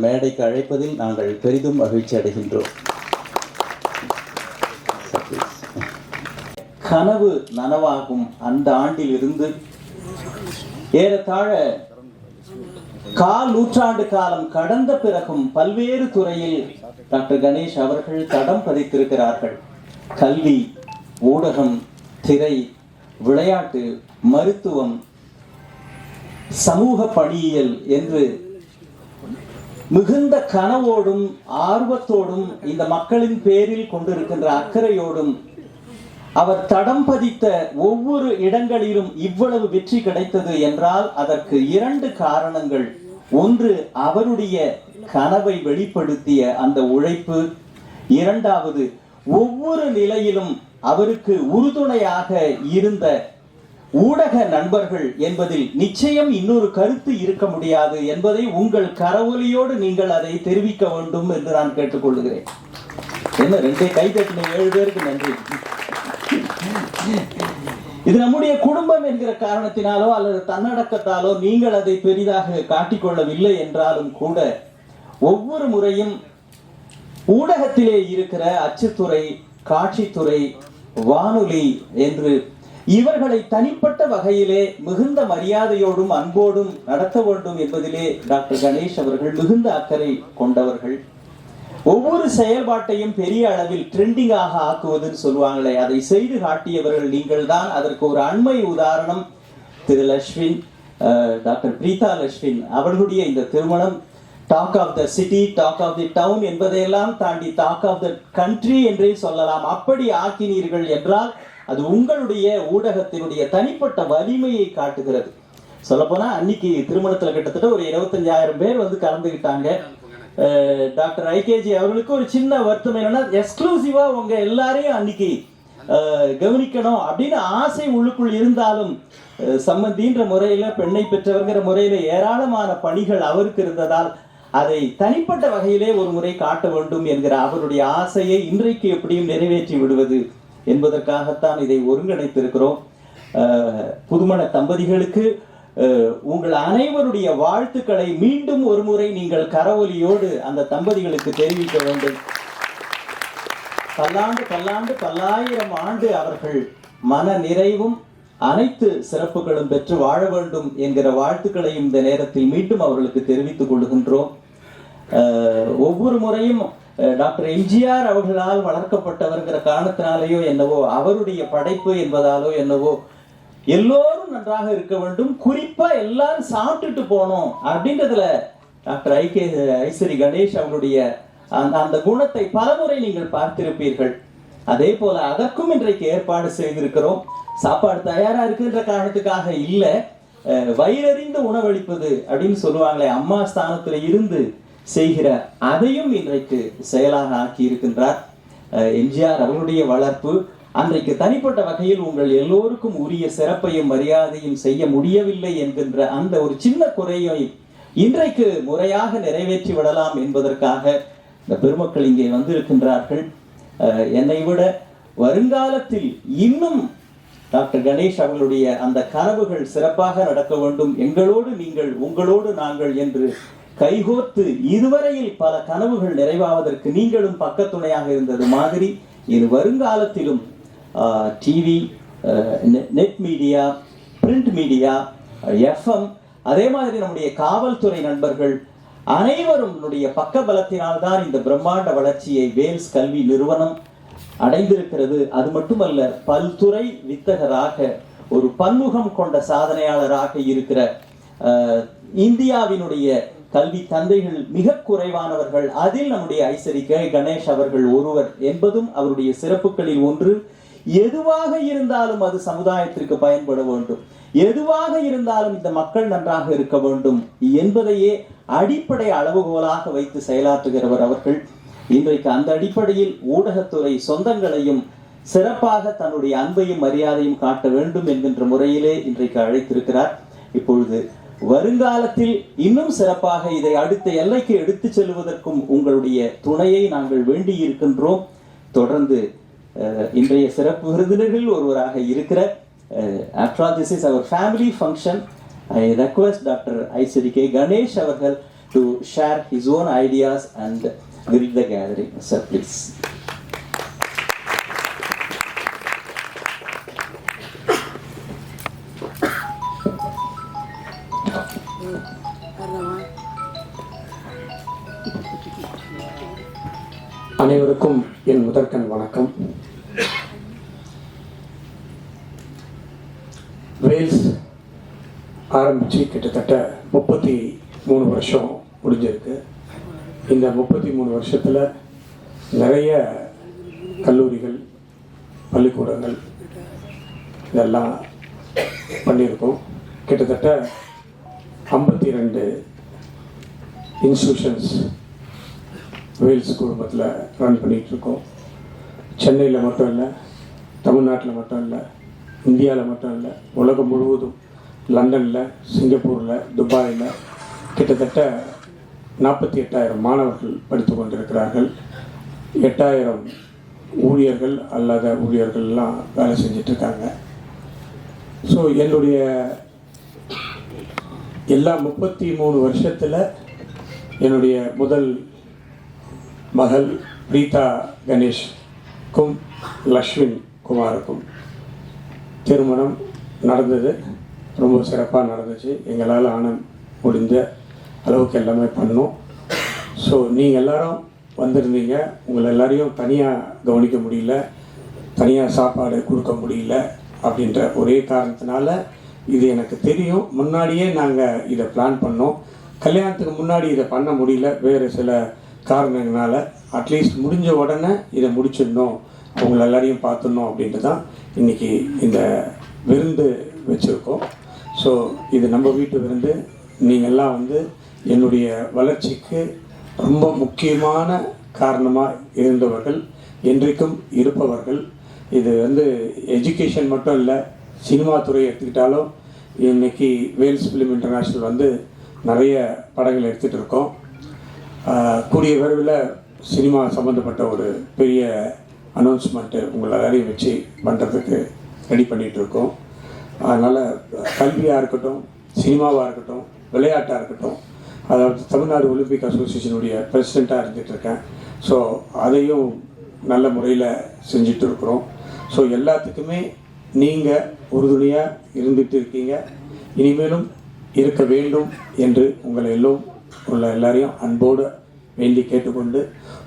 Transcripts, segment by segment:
மேடைக்கு அழைப்பதில் நாங்கள் பெரிதும் மகிழ்ச்சி அடைகின்றோம். கனவு நனவாகும் அந்த ஆண்டிலிருந்து ஏறத்தாழ நூற்றாண்டு காலம் கடந்த பிறகும் பல்வேறு துறையில் டாக்டர் கணேஷ் அவர்கள் தடம் பதித்திருக்கிறார்கள். கல்வி, ஊடகம், திரை, விளையாட்டு, மருத்துவம், சமூக பணியியல் என்று மிகுந்த கனவோடும் ஆர்வத்தோடும் இந்த மக்களின் பேரில் கொண்டிருக்கின்ற அக்கறையோடும் அவர் தடம் பதித்த ஒவ்வொரு இடங்களிலும் இவ்வளவு வெற்றி கிடைத்தது என்றால் அதற்கு 2 காரணங்கள். ஒன்று, அவருடைய கனவை வெளிப்படுத்திய அந்த உழைப்பு. 2வது, ஒவ்வொரு நிலையிலும் அவருக்கு உறுதுணையாக இருந்த ஊடக நண்பர்கள் என்பதில் நிச்சயம் இன்னொரு கருத்து இருக்க முடியாது என்பதை உங்கள் கரவொலியோடு நீங்கள் அதை தெரிவிக்க வேண்டும் என்று நான் கேட்டுக்கொள்கிறேன். என்ன 2 கை தட்டின 7 பேருக்கு நன்றி. இது நம்முடைய குடும்பம் என்கிற காரணத்தினாலோ அல்லது தன்னடக்கத்தாலோ நீங்கள் அதை பெரிதாக காட்டிக்கொள்ளவில்லை என்றாலும் கூட ஒவ்வொரு முறையும் ஊடகத்திலே இருக்கிற அச்சுத்துறை, காட்சித்துறை, வானொலி என்று இவர்களை தனிப்பட்ட வகையிலே மிகுந்த மரியாதையோடும் அன்போடும் நடத்த வேண்டும் என்பதிலே டாக்டர் கணேஷ் அவர்கள் மிகுந்த அக்கறை கொண்டவர்கள். ஒவ்வொரு செயல்பாட்டையும் பெரிய அளவில் ட்ரெண்டிங்காக ஆக்குவதுன்னு சொல்லுவாங்களே, அதை செய்து காட்டியவர்கள் நீங்கள் தான். அதற்கு ஒரு அண்மை உதாரணம் திரு லஷ்வின், டாக்டர் பிரீதா லஷ்வின் அவர்களுடைய இந்த திருமணம் talk of the city, talk of the town என்பதையெல்லாம் தாண்டி டாக் ஆஃப் த கண்ட்ரி என்றே சொல்லலாம். அப்படி ஆக்கினீர்கள் என்றால் அது உங்களுடைய ஊடகத்தினுடைய தனிப்பட்ட வலிமையை காட்டுகிறது. சொல்லப்போனா அன்னைக்கு திருமணத்துல கிட்டத்தட்ட ஒரு 25,000 பேர் வந்து கலந்துக்கிட்டாங்க. டாக்டர் ஐகேஜி அவர்களுக்கு ஒரு சின்ன வருத்தம் என்னன்னா, எக்ஸ்க்ளூசிவா உங்க எல்லாரையும் அன்னைக்கு கவனிக்கணும் அப்படின்னு ஆசை உள்ளுக்குள் இருந்தாலும் சம்பந்தின்ற முறையில, பெண்ணை பெற்றவர்கிற முறையில ஏராளமான பணிகள் அவருக்கு இருந்ததால் அதை தனிப்பட்ட வகையிலே ஒரு முறை காட்ட வேண்டும் என்கிற அவருடைய ஆசையை இன்றைக்கு எப்படியும் நிறைவேற்றி விடுவது என்பதற்காகத்தான் இதை ஒருங்கிணைத்திருக்கிறோம். புதுமண தம்பதிகளுக்கு உங்கள் அனைவருடைய வாழ்த்துக்களை மீண்டும் ஒரு முறை நீங்கள் கரவொலியோடு அந்த தம்பதிகளுக்கு தெரிவிக்க வேண்டும். பல்லாண்டு பல்லாண்டு 1000 ஆண்டு அவர்கள் மன நிறைவும் அனைத்து சிறப்புகளும் பெற்று வாழ வேண்டும் என்கிற வாழ்த்துக்களையும் இந்த நேரத்தில் மீண்டும் அவர்களுக்கு தெரிவித்துக் கொள்கின்றோம். ஒவ்வொரு முறையும் டாக்டர் எம்ஜிஆர் அவர்களால் வளர்க்கப்பட்டவர்கிற காரணத்தினாலேயோ என்னவோ, அவருடைய படைப்பு என்பதாலோ என்னவோ, எல்லோரும் நன்றாக இருக்க வேண்டும், குறிப்பா எல்லாரும் சாப்பிட்டுட்டு போனோம் அப்படின்றதுல டாக்டர் ஐசரி கணேஷ் அவருடைய அந்த குணத்தை பலமுறை நீங்கள் பார்த்திருப்பீர்கள். அதே போல அதற்கும் இன்றைக்கு ஏற்பாடு செய்திருக்கிறோம். சாப்பாடு தயாரா இருக்குன்ற காரணத்துக்காக இல்ல, வயிறறிந்து உணவளிப்பது அப்படின்னு சொல்லுவாங்களே, அம்மா ஸ்தானத்துல இருந்து செய்கிற அதையும் இன்றைக்கு செயலாக ஆக்கி இருக்கின்றார். எம்ஜிஆர் அவர்களுடைய வளர்ப்பு அன்றைக்கு தனிப்பட்ட வகையில் உங்கள் எல்லோருக்கும் உரிய சிறப்பையும் மரியாதையும் செய்ய முடியவில்லை என்கின்ற அந்த ஒரு சின்ன குறையை இன்றைக்கு முறையாக நிறைவேற்றி விடலாம் என்பதற்காக இந்த பெருமக்கள் இங்கே வந்திருக்கின்றார்கள். என்னை விட வருங்காலத்தில் இன்னும் டாக்டர் கணேஷ் அவர்களுடைய அந்த கனவுகள் சிறப்பாக நடக்க வேண்டும், எங்களோடு நீங்கள் உங்களோடு நாங்கள் என்று கைகோர்த்து இதுவரையில் பல கனவுகள் நிறைவாவதற்கு நீங்களும் பக்கத்துணையாக இருந்தது மாதிரி இது வருங்காலத்திலும் TV, net media, print media, FM, அதே மாதிரி நம்முடைய காவல்துறை நண்பர்கள் அனைவரும் பக்க பலத்தினால்தான் இந்த பிரம்மாண்ட வளர்ச்சியை வேல்ஸ் கல்வி நிறுவனம் அடைந்திருக்கிறது. அது மட்டுமல்ல, பல்துறை வித்தகராக ஒரு பன்முகம் கொண்ட சாதனையாளராக இருக்கிற இந்தியாவினுடைய கல்வி தந்தைகள் மிக குறைவானவர்கள். அதில் நம்முடைய ஐசரி கணேஷ் அவர்கள் ஒருவர் என்பதும் அவருடைய சிறப்புகளில் ஒன்று. எதுவாக இருந்தாலும் அது சமுதாயத்திற்கு பயன்பட வேண்டும், எதுவாக இருந்தாலும் இந்த மக்கள் நன்றாக இருக்க வேண்டும் என்பதையே அடிப்படை அளவுகோலாக வைத்து செயலாற்றுகிறவர் அவர்கள். இன்றைக்கு அந்த அடிப்படையில் ஊடகத்துறை சொந்தங்களையும் சிறப்பாக தன்னுடைய அன்பையும் மரியாதையும் காட்ட வேண்டும் என்கின்ற முறையிலே இன்றைக்கு அழைத்திருக்கிறார். இப்பொழுது வருங்காலத்தில் இன்னும் சிறப்பாக இதை அடுத்த எல்லைக்கு எடுத்து செல்வதற்கும் உங்களுடைய துணையை நாங்கள் வேண்டி இருக்கின்றோம். தொடர்ந்து இன்றைய சிறப்பு விருந்தினர்கள் ஒருவராக இருக்கிற after all this is our family function, I request Dr. Ishari Ganesh அவர்கள் to share his own ideas and greet the gathering. Sir, please. அனைவருக்கும் என் முதற்கண் வணக்கம். வேல்ஸ் ஆரம்பித்து கிட்டத்தட்ட 33 வருஷம் முடிஞ்சிருக்கு. இந்த 33 வருஷத்தில் நிறைய கல்லூரிகள், பள்ளிக்கூடங்கள் இதெல்லாம் பண்ணியிருக்கோம். கிட்டத்தட்ட 52 இன்ஸ்டியூஷன்ஸ் வேல்ஸ் குடும்பத்தில் ரன் பண்ணிகிட்ருக்கோம். சென்னையில் மட்டும் இல்லை, தமிழ்நாட்டில் மட்டும் இல்லை, இந்தியாவில் மட்டும் இல்லை, உலகம் முழுவதும், லண்டனில், சிங்கப்பூரில், துபாயில் கிட்டத்தட்ட 48,000 மாணவர்கள் படித்து கொண்டிருக்கிறார்கள். 8,000 ஊழியர்கள் அல்லாத ஊழியர்கள்லாம் வேலை செஞ்சிட்ருக்காங்க. ஸோ என்னுடைய எல்லா 33 வருஷத்தில் என்னுடைய முதல் மகள் பிரீதா கணேஷ்க்கும் லக்ஷ்மின் குமாருக்கும் திருமணம் நடந்தது. ரொம்ப சிறப்பாக நடந்துச்சு. எங்களால் முடிஞ்ச அளவுக்கு எல்லாமே பண்ணோம். ஸோ நீங்கள் எல்லாரும் வந்திருந்தீங்க. உங்களை எல்லாரையும் தனியாக கவனிக்க முடியல, தனியாக சாப்பாடு கொடுக்க முடியல அப்படின்ற ஒரே காரணத்தினால, இது எனக்கு தெரியும், முன்னாடியே நாங்கள் இதை பிளான் பண்ணோம். கல்யாணத்துக்கு முன்னாடி இதை பண்ண முடியல, வேறு சில காரணங்களால. அட்லீஸ்ட் முடிஞ்ச உடனே இதை முடிச்சிடணும், அவங்கள எல்லாரையும் பார்த்துடணும் அப்படின்ட்டு தான் இன்றைக்கி இந்த விருந்து வச்சுருக்கோம். ஸோ இது நம்ம வீட்டு விருந்து. நீங்கள்லாம் என்னுடைய வளர்ச்சிக்கு ரொம்ப முக்கியமான காரணமாக இருந்தவர்கள், என்றைக்கும் இருப்பவர்கள். இது எஜுகேஷன் மட்டும் இல்லை, சினிமா துறை எடுத்துக்கிட்டாலும் இன்றைக்கி வேல்ஸ் ஃபிலிம் இன்டர்நேஷ்னல் நிறைய படங்கள் எடுத்துகிட்டு இருக்கோம். கூடிய விரைவில் சினிமா சம்மந்தப்பட்ட ஒரு பெரிய அனௌன்ஸ்மெண்ட்டு உங்களை எல்லாரையும் வச்சு பண்ணுறதுக்கு ரெடி பண்ணிகிட்ருக்கோம். அதனால் கல்வியாக இருக்கட்டும், சினிமாவாக இருக்கட்டும், விளையாட்டாக இருக்கட்டும், அதாவது தமிழ்நாடு ஒலிம்பிக் அசோசியேஷனுடைய பிரசிடெண்ட்டாக இருந்துகிட்ருக்கேன். ஸோ அதையும் நல்ல முறையில் செஞ்சுட்டு இருக்கிறோம். ஸோ எல்லாத்துக்குமே நீங்கள் உறுதுணையாக இருந்துகிட்டு இருக்கீங்க, இனிமேலும் இருக்க வேண்டும் என்று உங்களை எல்லாரையும் அன்போடு வேண்டி கேட்டுக்கொண்டு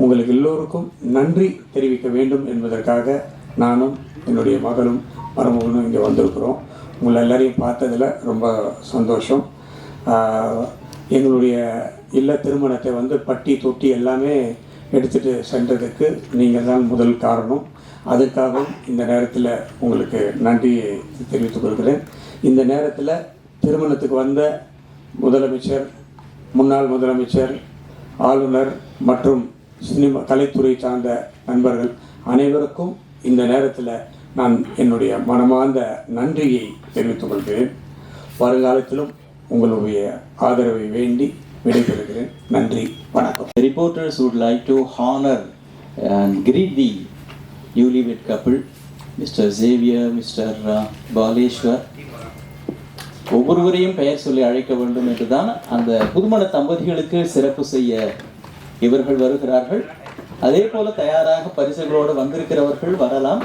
உங்களுக்கு எல்லோருக்கும் நன்றி தெரிவிக்க வேண்டும் என்பதற்காக நானும் என்னுடைய மகளும் மருமகனும் இங்கே வந்திருக்கிறோம். உங்களை எல்லாரையும் பார்த்ததில் ரொம்ப சந்தோஷம். எங்களுடைய இல்ல திருமணத்தை பட்டி தொட்டி எல்லாமே எடுத்துகிட்டு சென்றதுக்கு நீங்கள் தான் முதல் காரணம். அதுக்காகவும் இந்த நேரத்தில் உங்களுக்கு நன்றியை தெரிவித்துக் கொள்கிறேன். இந்த நேரத்தில் திருமணத்துக்கு வந்த முதலமைச்சர், முன்னாள் முதலமைச்சர், ஆளுநர் மற்றும் சினிமா கலைத்துறை சார்ந்த நண்பர்கள் அனைவருக்கும் இந்த நேரத்தில் நான் என்னுடைய மனமார்ந்த நன்றியை தெரிவித்துக் கொள்கிறேன். வருங்காலத்திலும் உங்களுடைய ஆதரவை வேண்டி விடைபெறுகிறேன். நன்றி, வணக்கம். The reporters would like to honor and greet the newlywed couple, Mr. Xavier, Mr. Baleshwar. ஒவ்வொருவரையும் பெயர் சொல்லி அழைக்க வேண்டும் என்றுதான் அந்த புதுமண தம்பதிகளுக்கு சிறப்பு செய்ய இவர்கள் வருகிறார்கள். அதே போல தயாராக பரிசுகளோடு வந்திருக்கிறவர்கள் வரலாம்.